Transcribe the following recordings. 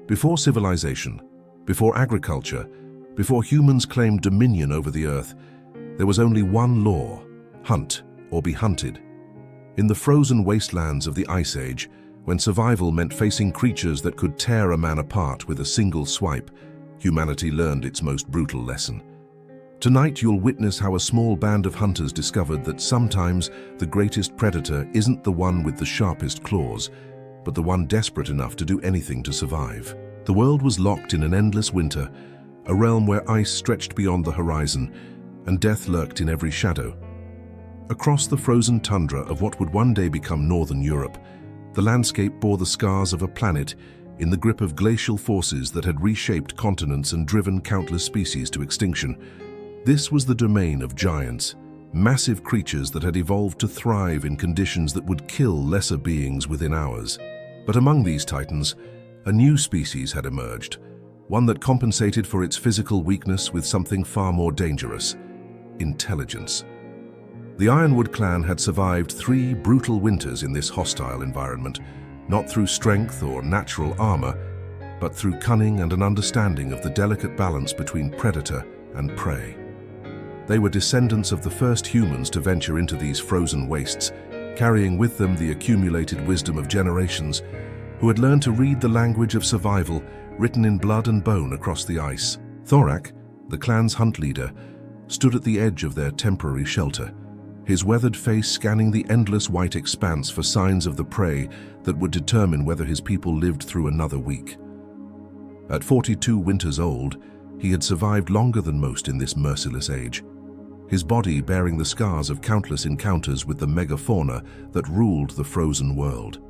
Before civilization, before agriculture, before humans claimed dominion over the earth, there was only one law: hunt or be hunted. In the frozen wastelands of the Ice Age, when survival meant facing creatures that could tear a man apart with a single swipe, humanity learned its most brutal lesson. Tonight you'll witness how a small band of hunters discovered that sometimes the greatest predator isn't the one with the sharpest claws, but the one desperate enough to do anything to survive. The world was locked in an endless winter, a realm where ice stretched beyond the horizon and death lurked in every shadow. Across the frozen tundra of what would one day become northern Europe, the landscape bore the scars of a planet in the grip of glacial forces that had reshaped continents and driven countless species to extinction. This was the domain of giants, massive creatures that had evolved to thrive in conditions that would kill lesser beings within hours. But among these titans, a new species had emerged, one that compensated for its physical weakness with something far more dangerous: intelligence. The Ironwood clan had survived 3 brutal winters in this hostile environment, not through strength or natural armor, but through cunning and an understanding of the delicate balance between predator and prey. They were descendants of the first humans to venture into these frozen wastes, carrying with them the accumulated wisdom of generations who had learned to read the language of survival written in blood and bone across the ice. Thorak, the clan's hunt leader, stood at the edge of their temporary shelter, his weathered face scanning the endless white expanse for signs of the prey that would determine whether his people lived through another week. At 42 winters old, he had survived longer than most in this merciless age, his body bearing the scars of countless encounters with the megafauna that ruled the frozen world.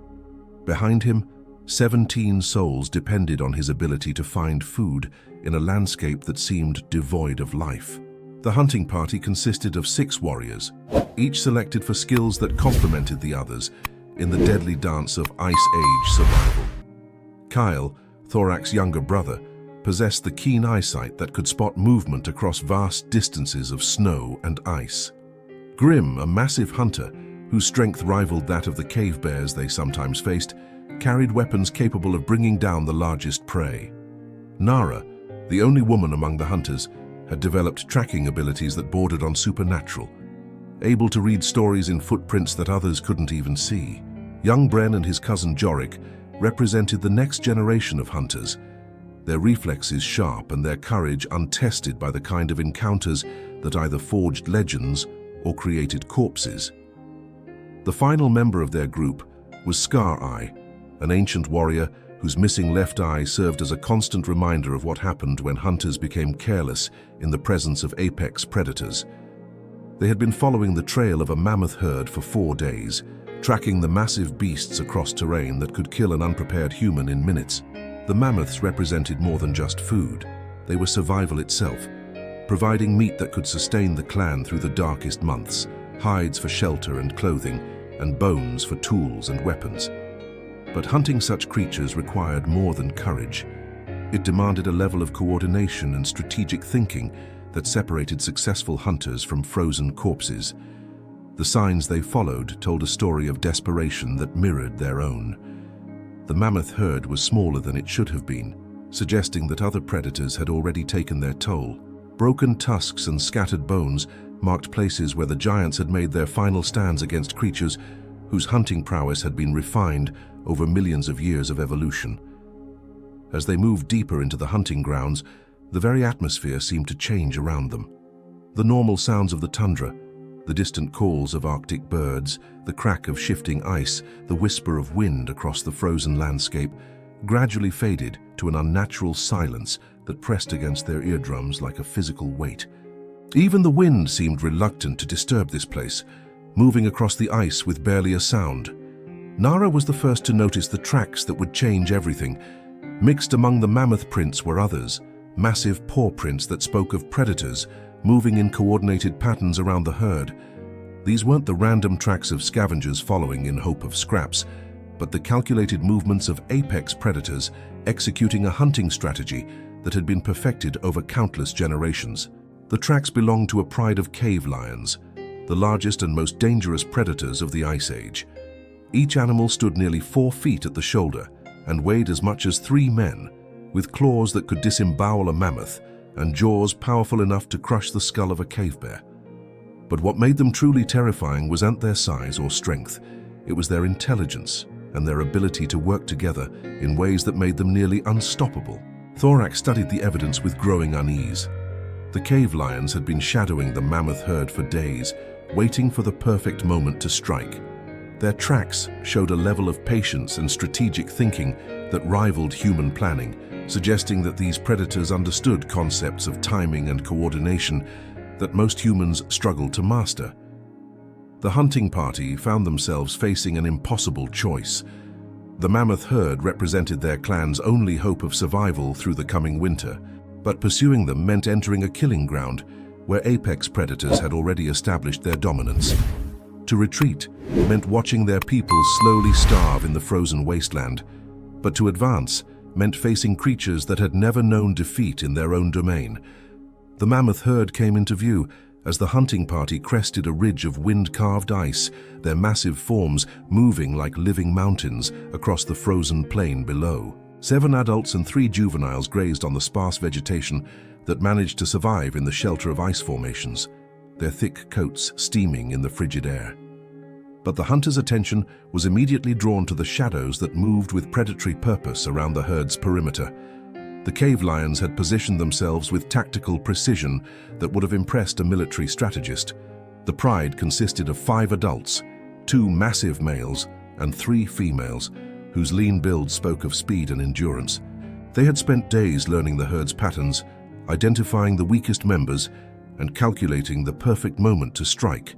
Behind him, 17 souls depended on his ability to find food in a landscape that seemed devoid of life. The hunting party consisted of 6 warriors, each selected for skills that complemented the others in the deadly dance of Ice Age survival. Kyle, Thorak's younger brother, possessed the keen eyesight that could spot movement across vast distances of snow and ice. Grim, a massive hunter, whose strength rivaled that of the cave bears they sometimes faced, carried weapons capable of bringing down the largest prey. Nara, the only woman among the hunters, had developed tracking abilities that bordered on supernatural, able to read stories in footprints that others couldn't even see. Young Bren and his cousin Jorik represented the next generation of hunters, their reflexes sharp and their courage untested by the kind of encounters that either forged legends or created corpses. The final member of their group was Scar-Eye, an ancient warrior whose missing left eye served as a constant reminder of what happened when hunters became careless in the presence of apex predators. They had been following the trail of a mammoth herd for 4 days, tracking the massive beasts across terrain that could kill an unprepared human in minutes. The mammoths represented more than just food. They were survival itself, providing meat that could sustain the clan through the darkest months, hides for shelter and clothing, and bones for tools and weapons. But hunting such creatures required more than courage. It demanded a level of coordination and strategic thinking that separated successful hunters from frozen corpses. The signs they followed told a story of desperation that mirrored their own. The mammoth herd was smaller than it should have been, suggesting that other predators had already taken their toll. Broken tusks and scattered bones marked places where the giants had made their final stands against creatures whose hunting prowess had been refined over millions of years of evolution. As they moved deeper into the hunting grounds, the very atmosphere seemed to change around them. The normal sounds of the tundra, the distant calls of Arctic birds, the crack of shifting ice, the whisper of wind across the frozen landscape, gradually faded to an unnatural silence that pressed against their eardrums like a physical weight. Even the wind seemed reluctant to disturb this place, moving across the ice with barely a sound. Nara was the first to notice the tracks that would change everything. Mixed among the mammoth prints were others, massive paw prints that spoke of predators, moving in coordinated patterns around the herd. These weren't the random tracks of scavengers following in hope of scraps, but the calculated movements of apex predators executing a hunting strategy that had been perfected over countless generations. The tracks belonged to a pride of cave lions, the largest and most dangerous predators of the Ice Age. Each animal stood nearly 4 feet at the shoulder and weighed as much as 3 men, with claws that could disembowel a mammoth and jaws powerful enough to crush the skull of a cave bear. But what made them truly terrifying wasn't their size or strength. It was their intelligence and their ability to work together in ways that made them nearly unstoppable. Thorak studied the evidence with growing unease. The cave lions had been shadowing the mammoth herd for days, waiting for the perfect moment to strike. Their tracks showed a level of patience and strategic thinking that rivaled human planning, suggesting that these predators understood concepts of timing and coordination that most humans struggled to master. The hunting party found themselves facing an impossible choice. The mammoth herd represented their clan's only hope of survival through the coming winter, but pursuing them meant entering a killing ground where apex predators had already established their dominance. To retreat meant watching their people slowly starve in the frozen wasteland, but to advance meant facing creatures that had never known defeat in their own domain. The mammoth herd came into view as the hunting party crested a ridge of wind-carved ice, their massive forms moving like living mountains across the frozen plain below. 7 adults and 3 juveniles grazed on the sparse vegetation that managed to survive in the shelter of ice formations, their thick coats steaming in the frigid air. But the hunter's attention was immediately drawn to the shadows that moved with predatory purpose around the herd's perimeter. The cave lions had positioned themselves with tactical precision that would have impressed a military strategist. The pride consisted of 5 adults, 2 massive males and 3 females, whose lean builds spoke of speed and endurance. They had spent days learning the herd's patterns, identifying the weakest members, and calculating the perfect moment to strike.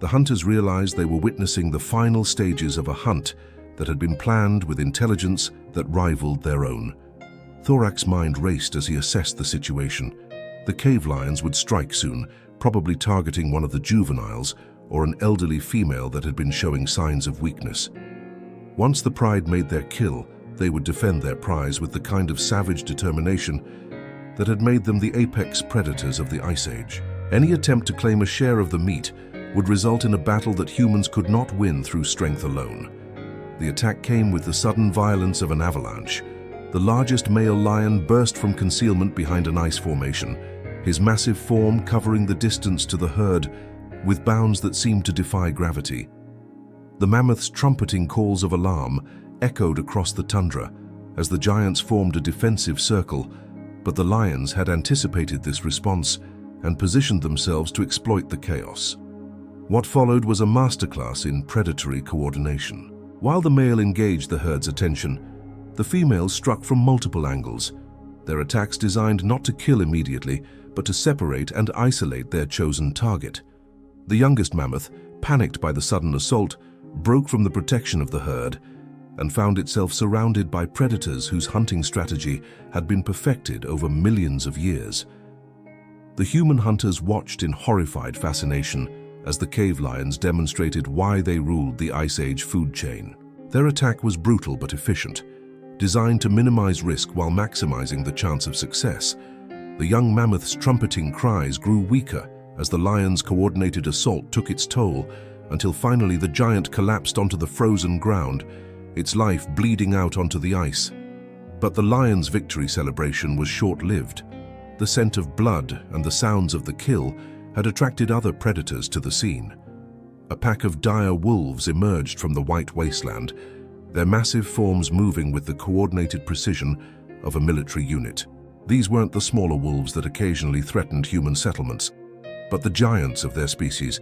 The hunters realized they were witnessing the final stages of a hunt that had been planned with intelligence that rivaled their own. Thorak's mind raced as he assessed the situation. The cave lions would strike soon, probably targeting one of the juveniles or an elderly female that had been showing signs of weakness. Once the pride made their kill, they would defend their prize with the kind of savage determination that had made them the apex predators of the Ice Age. Any attempt to claim a share of the meat would result in a battle that humans could not win through strength alone. The attack came with the sudden violence of an avalanche. The largest male lion burst from concealment behind an ice formation, his massive form covering the distance to the herd with bounds that seemed to defy gravity. The mammoth's trumpeting calls of alarm echoed across the tundra as the giants formed a defensive circle, but the lions had anticipated this response and positioned themselves to exploit the chaos. What followed was a masterclass in predatory coordination. While the male engaged the herd's attention, the females struck from multiple angles, their attacks designed not to kill immediately, but to separate and isolate their chosen target. The youngest mammoth, panicked by the sudden assault, broke from the protection of the herd and found itself surrounded by predators whose hunting strategy had been perfected over millions of years. The human hunters watched in horrified fascination as the cave lions demonstrated why they ruled the Ice Age food chain. Their attack was brutal but efficient, designed to minimize risk while maximizing the chance of success. The young mammoth's trumpeting cries grew weaker as the lion's coordinated assault took its toll, until finally the giant collapsed onto the frozen ground, its life bleeding out onto the ice. But the lion's victory celebration was short-lived. The scent of blood and the sounds of the kill had attracted other predators to the scene. A pack of dire wolves emerged from the white wasteland, their massive forms moving with the coordinated precision of a military unit. These weren't the smaller wolves that occasionally threatened human settlements, but the giants of their species,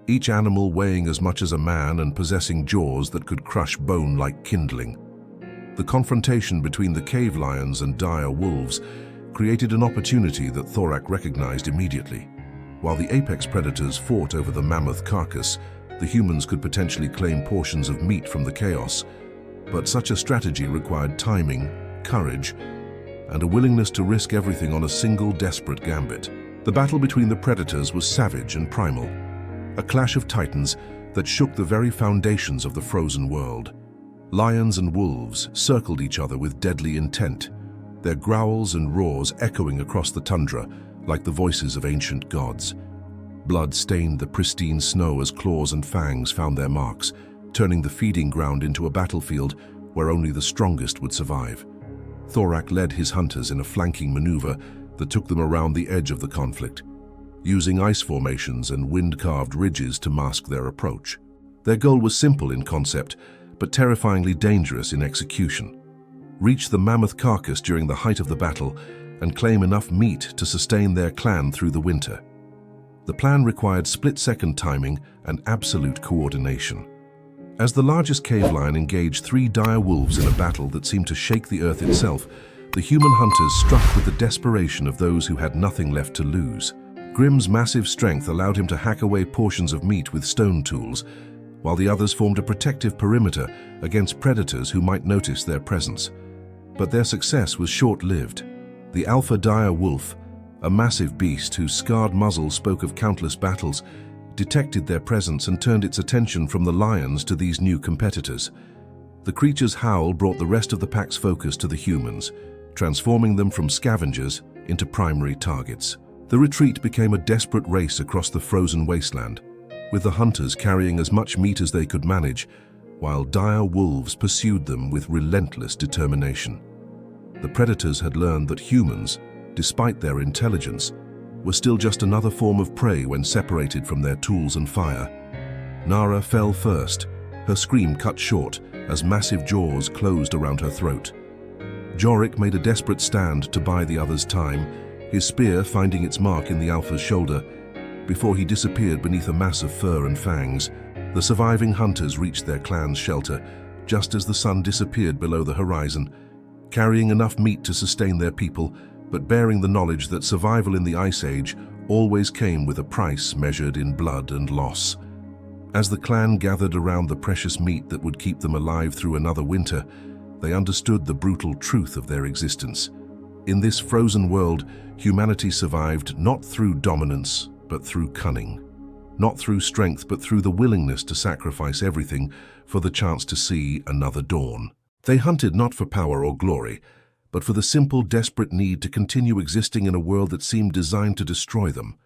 each animal weighing as much as a man and possessing jaws that could crush bone like kindling. The confrontation between the cave lions and dire wolves created an opportunity that Thorak recognized immediately. While the apex predators fought over the mammoth carcass, the humans could potentially claim portions of meat from the chaos. But such a strategy required timing, courage, and a willingness to risk everything on a single desperate gambit. The battle between the predators was savage and primal, a clash of titans that shook the very foundations of the frozen world. Lions and wolves circled each other with deadly intent, their growls and roars echoing across the tundra like the voices of ancient gods. Blood stained the pristine snow as claws and fangs found their marks, turning the feeding ground into a battlefield where only the strongest would survive. Thorak led his hunters in a flanking maneuver that took them around the edge of the conflict, using ice formations and wind-carved ridges to mask their approach. Their goal was simple in concept, but terrifyingly dangerous in execution. Reach the mammoth carcass during the height of the battle and claim enough meat to sustain their clan through the winter. The plan required split-second timing and absolute coordination. As the largest cave lion engaged 3 dire wolves in a battle that seemed to shake the earth itself, the human hunters struck with the desperation of those who had nothing left to lose. Grim's massive strength allowed him to hack away portions of meat with stone tools, while the others formed a protective perimeter against predators who might notice their presence. But their success was short-lived. The alpha dire wolf, a massive beast whose scarred muzzle spoke of countless battles, detected their presence and turned its attention from the lions to these new competitors. The creature's howl brought the rest of the pack's focus to the humans, transforming them from scavengers into primary targets. The retreat became a desperate race across the frozen wasteland, with the hunters carrying as much meat as they could manage, while dire wolves pursued them with relentless determination. The predators had learned that humans, despite their intelligence, were still just another form of prey when separated from their tools and fire. Nara fell first, her scream cut short as massive jaws closed around her throat. Jorik made a desperate stand to buy the others time, his spear finding its mark in the alpha's shoulder, before he disappeared beneath a mass of fur and fangs. The surviving hunters reached their clan's shelter just as the sun disappeared below the horizon, carrying enough meat to sustain their people, but bearing the knowledge that survival in the Ice Age always came with a price measured in blood and loss. As the clan gathered around the precious meat that would keep them alive through another winter, they understood the brutal truth of their existence. In this frozen world, humanity survived not through dominance, but through cunning. Not through strength, but through the willingness to sacrifice everything for the chance to see another dawn. They hunted not for power or glory, but for the simple, desperate need to continue existing in a world that seemed designed to destroy them.